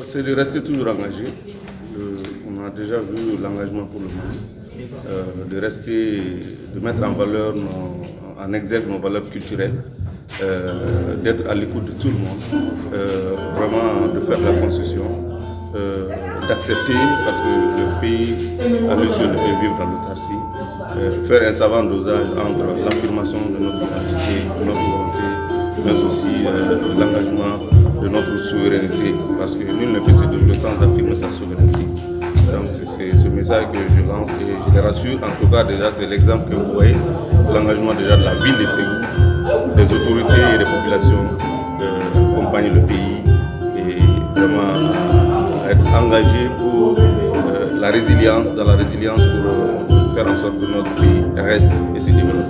C'est de rester toujours engagé. On a déjà vu l'engagement pour le Mali. De rester, de mettre en valeur, en exergue nos valeurs culturelles, d'être à l'écoute de tout le monde, vraiment de faire la concession, d'accepter parce que le pays, à mesure ne peut vivre dans l'autarcie, faire un savant dosage entre l'affirmation de notre identité, de notre volonté, mais aussi l'engagement de notre souveraineté, parce que nul ne peut se développer sans affirmer sa souveraineté. Donc c'est ce message que je lance et je les rassure. En tout cas, déjà c'est l'exemple que vous voyez, l'engagement déjà de la ville de Ségou, des autorités et des populations accompagner le pays et vraiment être engagés pour la résilience, dans la résilience pour faire en sorte que notre pays reste et se développe.